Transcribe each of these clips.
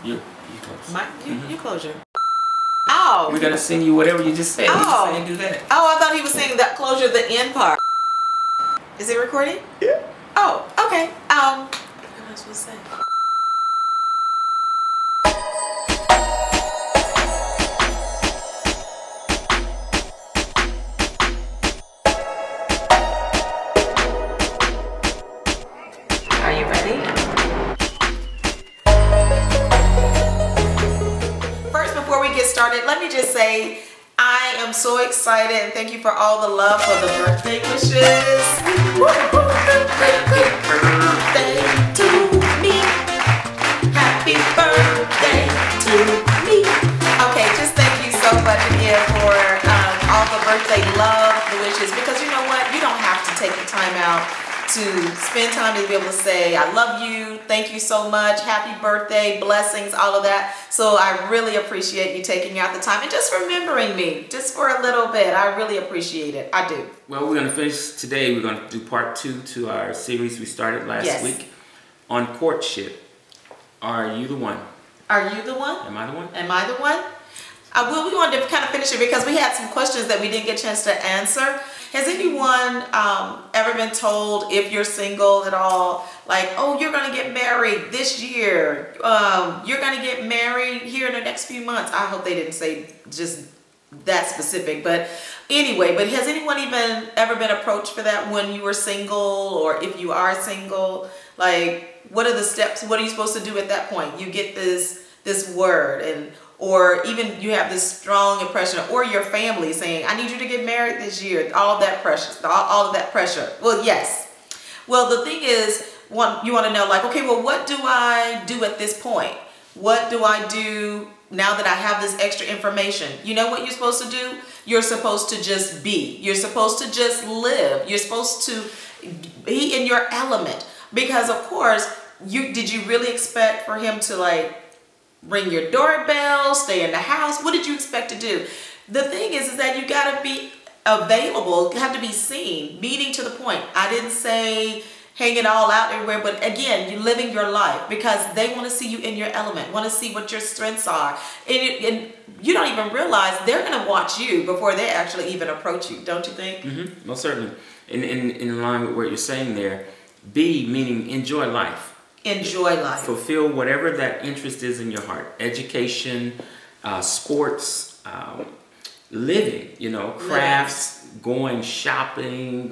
You close. You close your. Oh. We're gonna sing you whatever you just said. Oh. You just do that. Oh, I thought he was saying that closure the end part. Is it recording? Yeah. Oh, okay. What am I supposed to say? Are you ready? First, before we get started, let me just say I am so excited and thank you for all the love for the birthday wishes. Happy birthday to me. Happy birthday to me. Okay, just thank you so much again for all the birthday love, the wishes, because you know what? You don't have to take the time out to spend time to be able to say, I love you, thank you so much, happy birthday, blessings, all of that. So I really appreciate you taking out the time and just remembering me, just for a little bit. I really appreciate it. I do. Well, we're going to finish today. We're going to do part 2 to our series we started last week on courtship. Are you the one? Are you the one? Am I the one? Am I the one? Well, we wanted to kind of finish it because we had some questions that we didn't get a chance to answer. Has anyone ever been told, if you're single at all, like, oh, you're going to get married this year, you're going to get married here in the next few months? I hope they didn't say just that specific, but anyway, but has anyone even ever been approached for that when you were single, or if you are single? Like, what are the steps? What are you supposed to do at that point? You get this word, and or even you have this strong impression, or your family saying, I need you to get married this year. All of that pressure, all of that pressure. Well, yes. Well, the thing is, you want to know, like, okay, well, what do I do at this point? What do I do now that I have this extra information? You know what you're supposed to do? You're supposed to just be. You're supposed to just live. You're supposed to be in your element. Because, of course, did you really expect for him to, like, ring your doorbell, stay in the house? What did you expect to do? The thing is that you got to be available, you have to be seen, meeting to the point. I didn't say hang it all out everywhere, but again, you're living your life because they want to see you in your element, want to see what your strengths are. And you don't even realize they're going to watch you before they actually even approach you, don't you think? Mm-hmm. Most certainly. In line with what you're saying there, be meaning enjoy life. Enjoy life. Fulfill whatever that interest is in your heart. Education, sports, living, crafts, going shopping.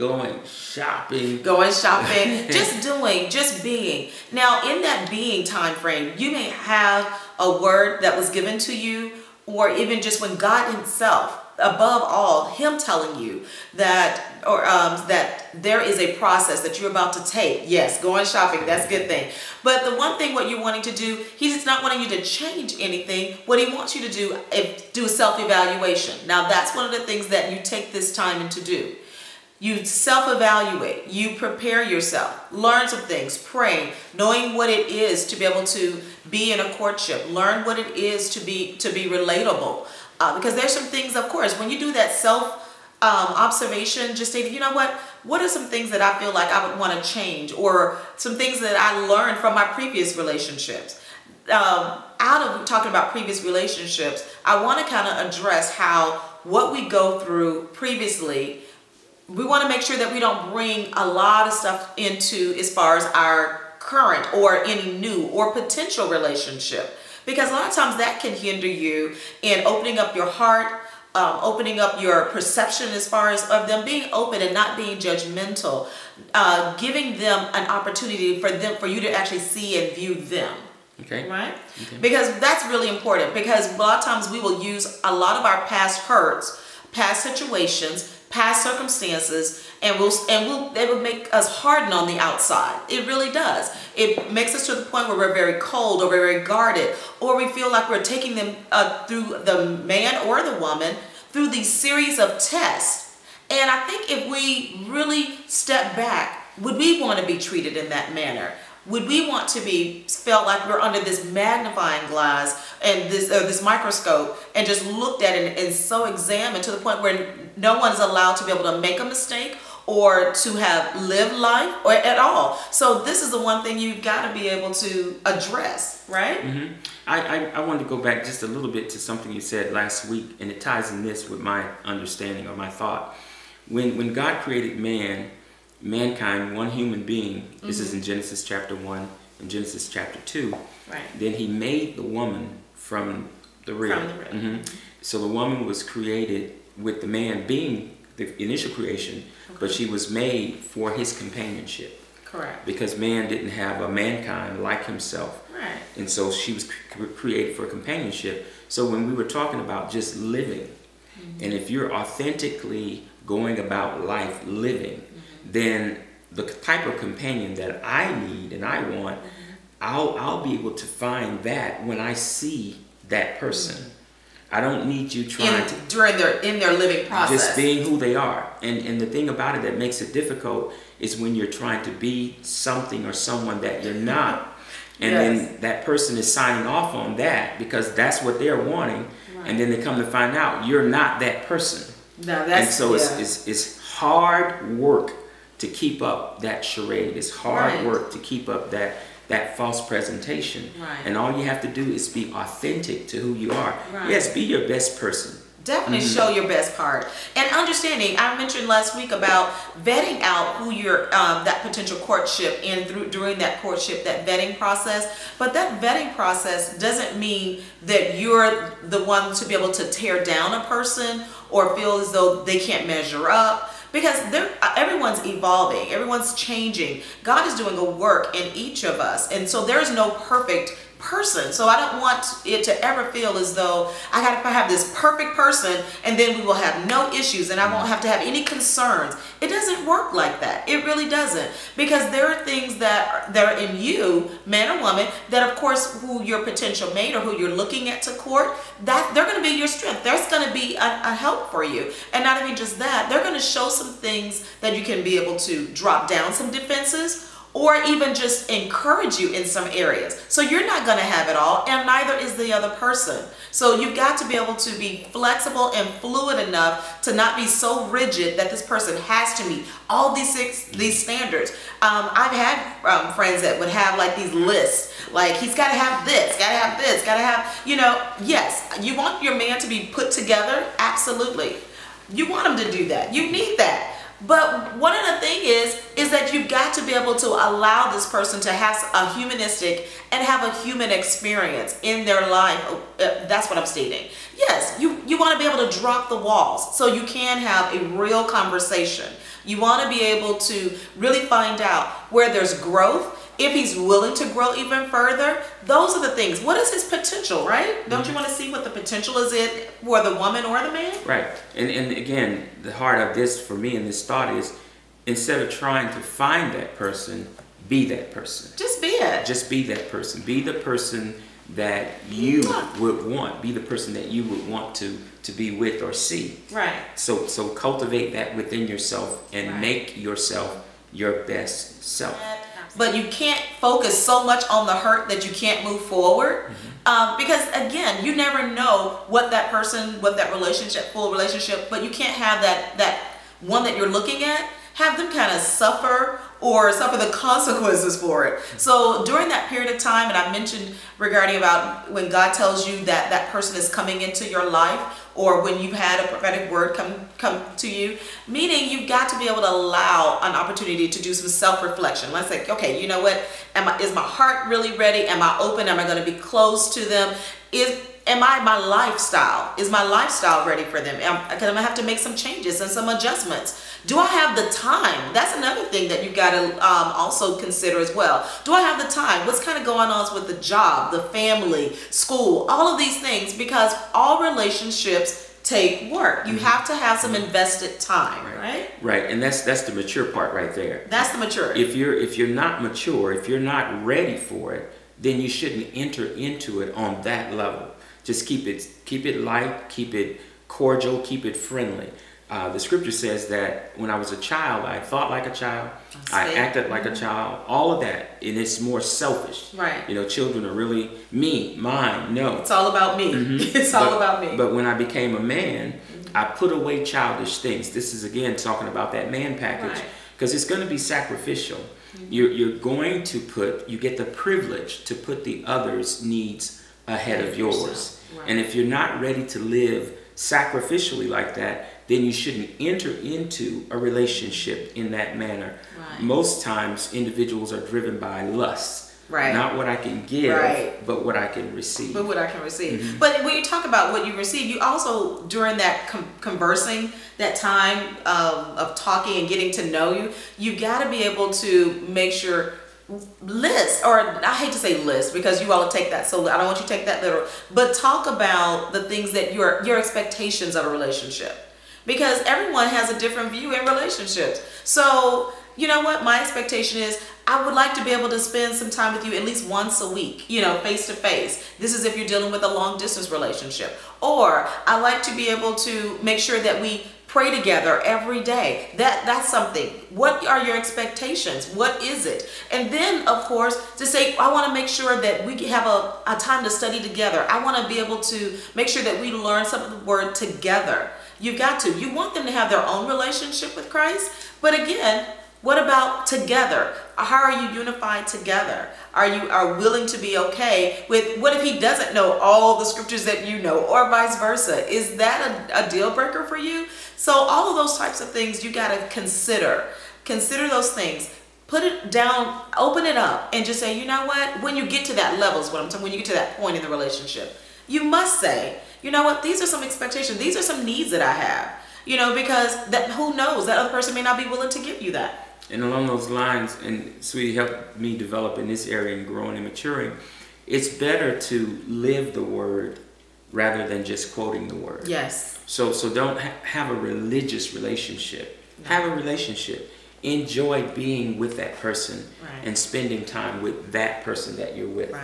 Just being. Now, in that being time frame, you may have a word that was given to you, or even just when God himself, above all, him telling you that, or that there is a process that you're about to take. Yes, going shopping, that's a good thing. But the one thing, what you're wanting to do, he's not wanting you to change anything. What he wants you to do is do a self-evaluation. Now, that's one of the things that you take this time to do. You self-evaluate, you prepare yourself, learn some things, pray, knowing what it is to be able to be in a courtship, learn what it is to be relatable. Because there's some things, of course, when you do that self-observation, just say, you know what are some things that I feel like I would want to change, or some things that I learned from my previous relationships. Out of talking about previous relationships, I want to kind of address how what we go through previously, we want to make sure that we don't bring a lot of stuff into as far as our current or any new or potential relationship. Because a lot of times that can hinder you in opening up your heart, opening up your perception as far as of them being open and not being judgmental, giving them an opportunity for you to actually see and view them. Okay. Right? Okay. Because that's really important, because a lot of times we will use a lot of our past hurts, past situations, past circumstances, and it will make us harden on the outside. It really does. It makes us to the point where we're very cold, or we're very guarded, or we feel like we're taking them through, the man or the woman, through these series of tests. And I think if we really step back, would we want to be treated in that manner? Would we want to be felt like we're under this magnifying glass and this microscope and just looked at it and so examined to the point where no one's allowed to be able to make a mistake or to have lived life or at all. So this is the one thing you've got to be able to address, right? I wanted to go back just a little bit to something you said last week, and it ties in this with my understanding or my thought. When God created mankind, one human being, this is in Genesis chapter 1 and Genesis chapter 2, right. Then he made the woman from the rib. So the woman was created with the man being the initial creation, but she was made for his companionship. Correct. Because man didn't have a mankind like himself. Right. And so she was created for companionship. So when we were talking about just living, and if you're authentically going about life living, then the type of companion that I need and I want, I'll be able to find that when I see that person. I don't need you trying to in their living process. Just being who they are. And the thing about it that makes it difficult is when you're trying to be something or someone that you're not. And then that person is signing off on that because that's what they're wanting. Right. And then they come to find out you're not that person. No, that's, and so it's hard work to keep up that charade. It's hard work to keep up that false presentation. Right. And all you have to do is be authentic to who you are. Right. Yes, be your best person. Definitely show your best part. And understanding, I mentioned last week about vetting out who your that potential courtship during that courtship, that vetting process. But that vetting process doesn't mean that you're the one to be able to tear down a person or feel as though they can't measure up. Because everyone's evolving, everyone's changing. God is doing a work in each of us. And so there's no perfect person. So I don't want it to ever feel as though I got to have this perfect person and then we will have no issues and I won't have to have any concerns. It doesn't work like that. It really doesn't. Because there are things that are in you, man or woman, that of course who your potential mate or who you're looking at to court, that they're going to be your strength. There's going to be a help for you. And not even just that, they're going to show some things that you can be able to drop down some defenses or even just encourage you in some areas. So you're not going to have it all, and neither is the other person. So you've got to be able to be flexible and fluid enough to not be so rigid that this person has to meet all these standards. I've had friends that would have like these lists, like he's got to have this, got to have this, got to have, you know, yes, you want your man to be put together, absolutely. You want him to do that. You need that. But one of the things is that you've got to be able to allow this person to have a humanistic and have a human experience in their life. That's what I'm stating. Yes, you want to be able to drop the walls so you can have a real conversation. You want to be able to really find out where there's growth. If he's willing to grow even further, those are the things. What is his potential, right? Don't you want to see what the potential is for the woman or the man? Right. And again, the heart of this for me in this thought is instead of trying to find that person, be that person. Just be it. Just be that person. Be the person that you would want. Be the person that you would want to be with or see. Right. So cultivate that within yourself and make yourself your best self. But you can't focus so much on the hurt that you can't move forward. Because again, you never know what that person, what that full relationship, but you can't have that one that you're looking at, have them kind of suffer or suffer the consequences for it. So during that period of time, and I mentioned regarding about when God tells you that that person is coming into your life, or when you've had a prophetic word come to you, meaning you've got to be able to allow an opportunity to do some self-reflection. Let's say, okay, you know what? Is my heart really ready? Am I open? Am I going to be close to them? Is my lifestyle ready for them? I'm going to have to make some changes and some adjustments. Do I have the time? That's another thing that you've got to also consider as well. Do I have the time? What's kind of going on with the job, the family, school, all of these things? Because all relationships take work. You have to have some invested time, right? Right, and that's the mature part right there. That's the maturity. If you're not mature, if you're not ready for it, then you shouldn't enter into it on that level. Just keep it light, keep it cordial, keep it friendly. The scripture says that when I was a child, I thought like a child, I acted like a child, all of that, and it's more selfish. Right. You know, children are really me, mine, no. It's all about me. It's all about me. But when I became a man, I put away childish things. This is again talking about that man package, because it's going to be sacrificial. You're going to you get the privilege to put the other's needs ahead of yours. And if you're not ready to live sacrificially like that, then you shouldn't enter into a relationship in that manner. Most times individuals are driven by lust. Not what I can give, but what I can receive. But when you talk about what you receive, you also, during that conversing, that time of talking and getting to know you, you've got to be able to make sure list, or I hate to say list because you all take that so I don't want you to take that literal, but talk about the things that your expectations of a relationship, because everyone has a different view in relationships. So you know what, my expectation is I would like to be able to spend some time with you at least once a week, you know, face to face. This is if you're dealing with a long distance relationship. Or I like to be able to make sure that we pray together every day. That's something. What are your expectations? What is it? And then, of course, to say, I want to make sure that we have a time to study together. I want to be able to make sure that we learn some of the word together. You've got to. You want them to have their own relationship with Christ. But again, what about together? How are you unified together? Are you willing to be okay with what if he doesn't know all the scriptures that you know, or vice versa? Is that a deal breaker for you? So all of those types of things you got to consider. Consider those things. Put it down, open it up, and just say, you know what? When you get to that level is what I'm talking. When you get to that point in the relationship, you must say, you know what? These are some expectations. These are some needs that I have. You know, because that who knows, that other person may not be willing to give you that. And along those lines, and Sweetie helped me develop in this area and growing and maturing, it's better to live the word rather than just quoting the word. Yes. So don't have a religious relationship. No. Have a relationship. Enjoy being with that person and spending time with that person that you're with.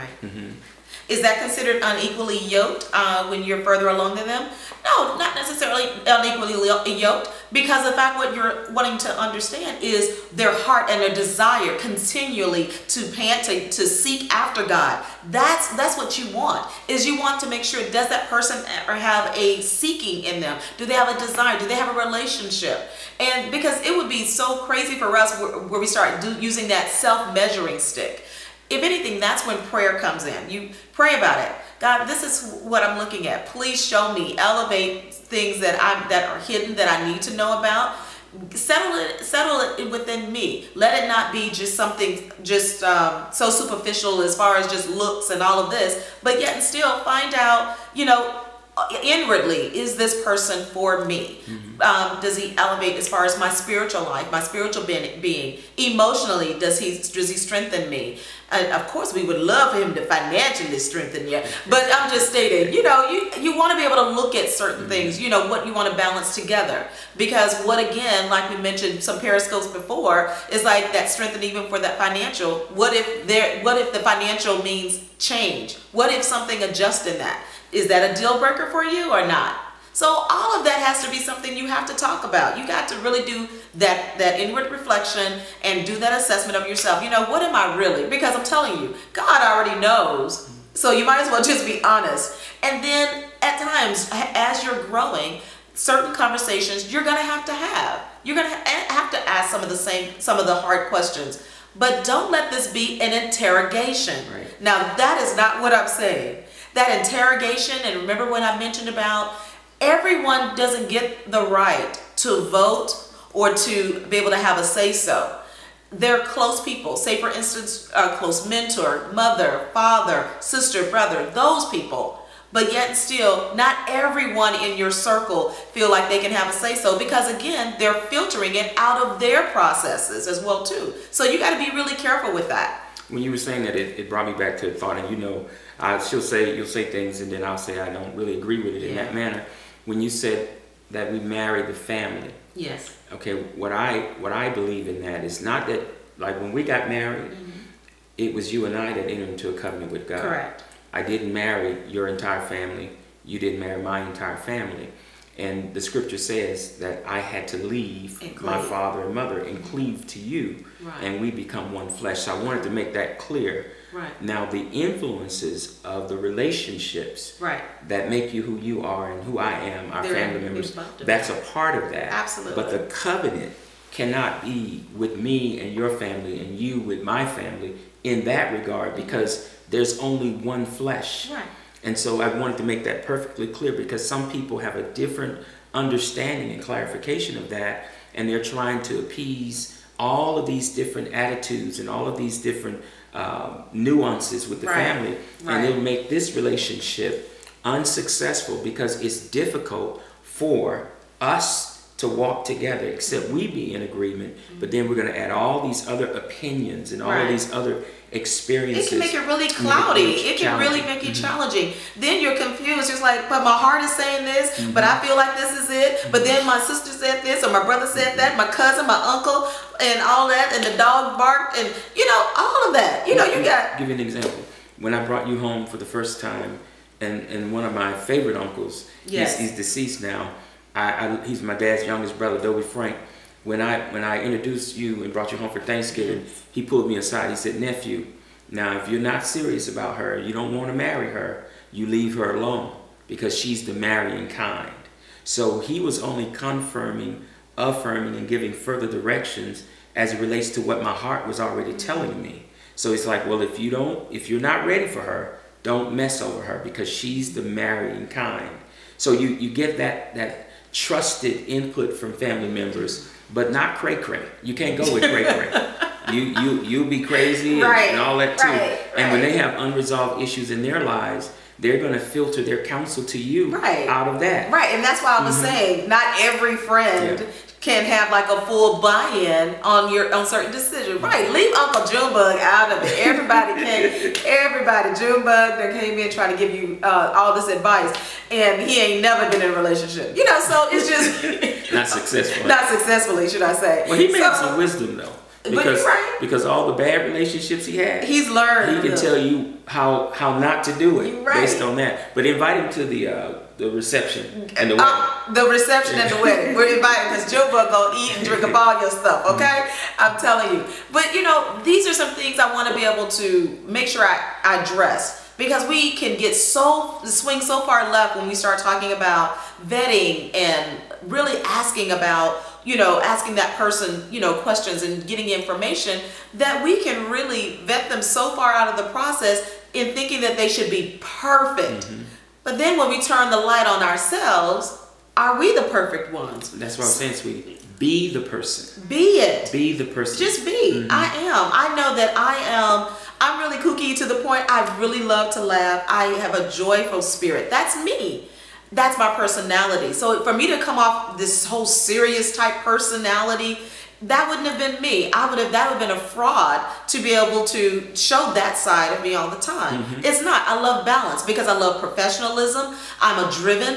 Is that considered unequally yoked when you're further along than them? No, not necessarily unequally yoked, because the fact what you're wanting to understand is their heart and their desire continually to pant, to seek after God. That's what you want, is you want to make sure, does that person have a seeking in them? Do they have a desire? Do they have a relationship? And because it would be so crazy for us where we start using that self-measuring stick. If anything, that's when prayer comes in. You pray about it. God, this is what I'm looking at. Please show me. Elevate things that are hidden that I need to know about. Settle it within me. Let it not be just something so superficial as far as just looks and all of this, but yet and still find out, you know, inwardly, is this person for me? Does he elevate as far as my spiritual life, my spiritual being? Emotionally, does he strengthen me? And of course, we would love him to financially strengthen you, but I'm just stating, you know, you want to be able to look at certain things, you know, what you want to balance together. Because what, again, like we mentioned some periscopes before, is like that strengthen even for that financial. What if the financial means change? What if something adjusts in that? Is that a deal breaker for you or not? So all of that has to be something you have to talk about. You got to really do that inward reflection and do that assessment of yourself. You know, what am I really? Because I'm telling you, God already knows. So you might as well just be honest. And then at times, as you're growing, certain conversations you're going to have. You're going to have to ask some of the hard questions. But don't let this be an interrogation. Now, that is not what I'm saying. That interrogation, and remember when I mentioned about everyone doesn't get the right to vote or to be able to have a say-so. They're close people. Say, for instance, a close mentor, mother, father, sister, brother, those people. But yet still, not everyone in your circle feel like they can have a say-so, because, again, they're filtering it out of their processes as well, too. So you got to be really careful with that. When you were saying that, it brought me back to a thought, and you know, you'll say things, and then I'll say I don't really agree with it in that manner. When you said that we marry the family, yes. Okay, what I believe in that is not that, like, when we got married, it was you and I that entered into a covenant with God. Correct. I didn't marry your entire family. You didn't marry my entire family. And the scripture says that I had to leave my father and mother and cleave to you, and we become one flesh. So I wanted to make that clear. Right. Now the influences of the relationships Right. that make you who you are and who I am, our They're family members, involved in that's a part of that. Absolutely. But the covenant cannot be with me and your family and you with my family in that regard, because there's only one flesh. Right. And so I wanted to make that perfectly clear, because some people have a different understanding and clarification of that, and they're trying to appease all of these different attitudes and all of these different nuances with the family, and it'll make this relationship unsuccessful, because it's difficult for us to walk together, except we be in agreement. But then we're going to add all these other opinions and all of these other experiences. It can make it really cloudy. It can really make it challenging. Then you're confused. It's like, but my heart is saying this, but I feel like this is it. But then my sister said this, or my brother said that, my cousin, my uncle, and all that, and the dog barked, and all of that. You got. Give you an example. When I brought you home for the first time, and one of my favorite uncles, he's deceased now. He's my dad's youngest brother, Dobie Frank. When I introduced you and brought you home for Thanksgiving, he pulled me aside. He said, "Nephew, now if you're not serious about her, you don't want to marry her, you leave her alone, because she's the marrying kind." So he was only confirming, affirming, and giving further directions as it relates to what my heart was already telling me. So it's like, well, if you're not ready for her, don't mess over her, because she's the marrying kind. So you get that trusted input from family members, but not cray-cray. You can't go with cray-cray. You'll be crazy and all that too. And when they have unresolved issues in their lives, they're going to filter their counsel to you out of that. Right, and that's why I was saying, not every friend can have like a full buy-in on certain decisions. Right, leave Uncle Junebug out of it. Everybody, Junebug that came in trying to give you all this advice, and he ain't never been in a relationship. So it's just not successful. Not successfully, should I say? Well, he may have some wisdom though. Because all the bad relationships he had, he's learned. He can tell you how not to do it based on that. But invite him to the reception and the wedding. The reception and the wedding. We're inviting, because Junebug gonna eat and drink up all your stuff. Okay, I'm telling you. But these are some things I want to be able to make sure I address, because we can swing so far left when we start talking about vetting and really asking about. Asking that person, questions and getting information, that we can really vet them so far out of the process in thinking that they should be perfect. But then when we turn the light on ourselves, are we the perfect ones? That's what I'm saying, sweetie. Be the person. Be it. Be the person. Just be. I am. I know that I am. I'm really kooky to the point I really love to laugh. I have a joyful spirit. That's me. That's my personality. So for me to come off this whole serious type personality, that wouldn't have been me. That would have been a fraud to be able to show that side of me all the time. It's not. I love balance, because I love professionalism. I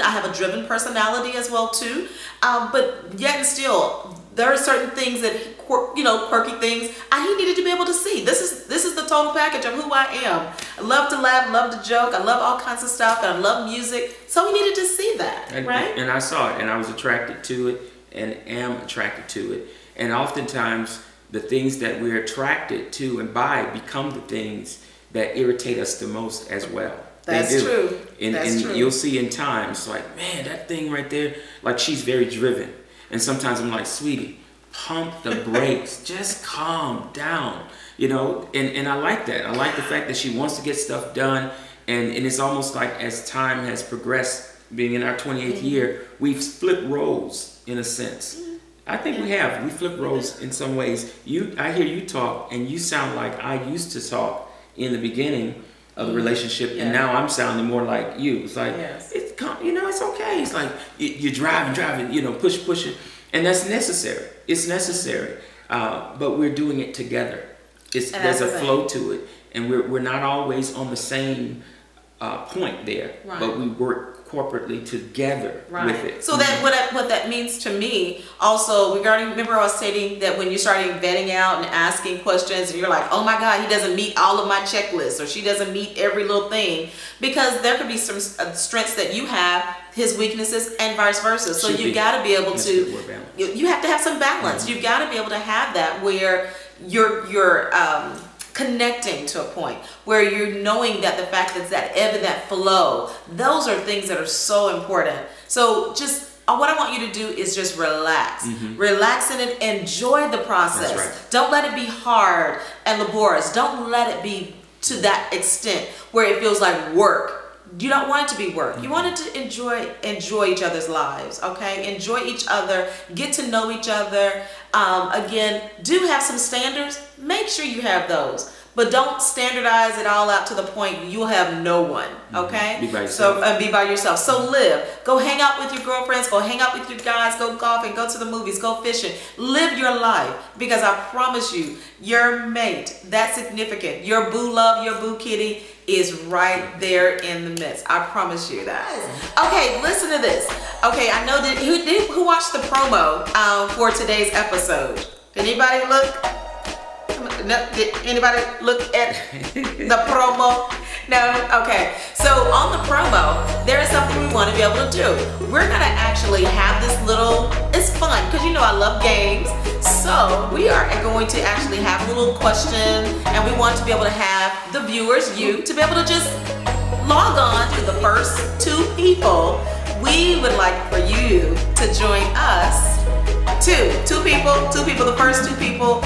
have a driven personality as well too. But yet and still, there are certain things that, quirky things he needed to be able to see. This is the total package of who I am. I love to laugh, love to joke, I love all kinds of stuff, and I love music. So he needed to see that, right? And I saw it, and I was attracted to it, and am attracted to it. And oftentimes, the things that we're attracted to and by become the things that irritate us the most as well. That's true. And you'll see in times, like, man, that thing right there, like, she's very driven. And sometimes I'm like, sweetie, pump the brakes, just calm down, and I like that. I like the fact that she wants to get stuff done, and it's almost like as time has progressed, being in our 28th year, we've flipped roles in a sense. I think we flipped roles in some ways. I hear you talk, and you sound like I used to talk in the beginning of the relationship, and now I'm sounding more like you. It's like, it's okay. It's like you're driving, pushing. And that's necessary. It's necessary. But we're doing it together. There's a flow to it. And we're not always on the same point there. But we work corporately together with it. So that what that means to me also regarding, remember I was stating that when you started vetting out and asking questions and you're like, oh my God, he doesn't meet all of my checklists, or she doesn't meet every little thing, because there could be some strengths that you have, his weaknesses, and vice versa. So you got to be able to, you have to have some balance. You've got to be able to have that where you're connecting to a point where you're knowing that the fact that that ebb and that flow, those are things that are so important. So just what I want you to do is just relax. Relax in it, enjoy the process. That's right. Don't let it be hard and laborious. Don't let it be to that extent where it feels like work. You don't want it to be work. You want it to enjoy each other's lives, okay? Enjoy each other, get to know each other. Again, do have some standards. Make sure you have those. But don't standardize it all out to the point you'll have no one, okay? Be by yourself. So be by yourself. So live. Go hang out with your girlfriends. Go hang out with your guys. Go golfing. Go to the movies. Go fishing. Live your life, because I promise you, your mate, that's significant. Your boo love, your boo kitty is right there in the midst. I promise you that. Okay, listen to this. Okay, I know that who watched the promo for today's episode? Did anybody look? No, did anybody look at the promo? No? Okay. So on the promo, there is something we want to be able to do. We're going to actually have this little, it's fun because you know I love games. So we are going to actually have a little question, and we want to be able to have the viewers, you, to be able to just log on to the first 2 people. We would like for you to join us. Two people, the first 2 people.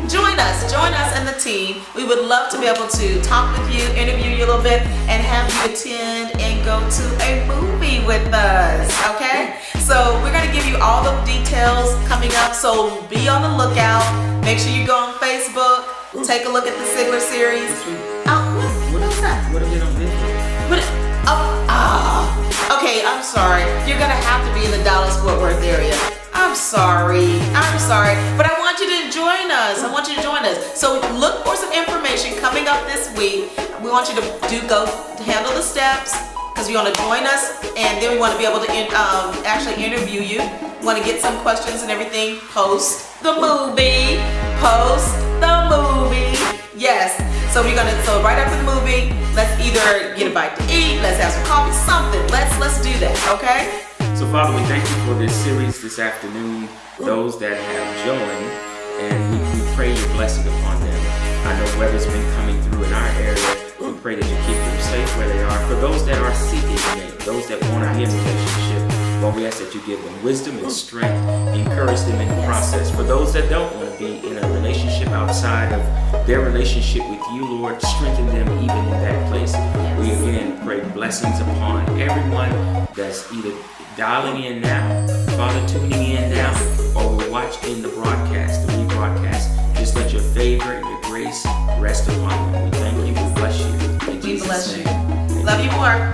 Join us and the team. We would love to be able to talk with you, interview you a little bit, and have you attend and go to a movie with us, okay? So we're gonna give you all the details coming up, so be on the lookout. Make sure you go on Facebook, take a look at the Sigler Series. What is that? What are we on this? Okay, I'm sorry. You're gonna have to be in the Dallas-Fort Worth area. I'm sorry, but I want you to join us. So look for some information coming up this week. We want you to go handle the steps, because you want to join us, and then we want to be able to actually interview you. We want to get some questions and everything. Post the movie. Yes. So so right after the movie, let's either get a bite to eat, let's have some coffee, something. Let's do that, okay? So Father, we thank you for this series this afternoon, those that have joined, and we pray your blessing upon them. I know weather's been coming through in our area. We pray that you keep them safe where they are. For those that are seeking your name, those that want to be in a relationship, Lord, we ask that you give them wisdom and strength, encourage them in the process. For those that don't want to be in a relationship outside of their relationship with you, Lord, strengthen them even in that place. We again pray blessings upon everyone that's either dialing in now, Father, tuning in now, or will watch in the broadcast, the rebroadcast. Just let your favor and your grace rest upon them. We thank you. We bless you. In Jesus' name. Love you more.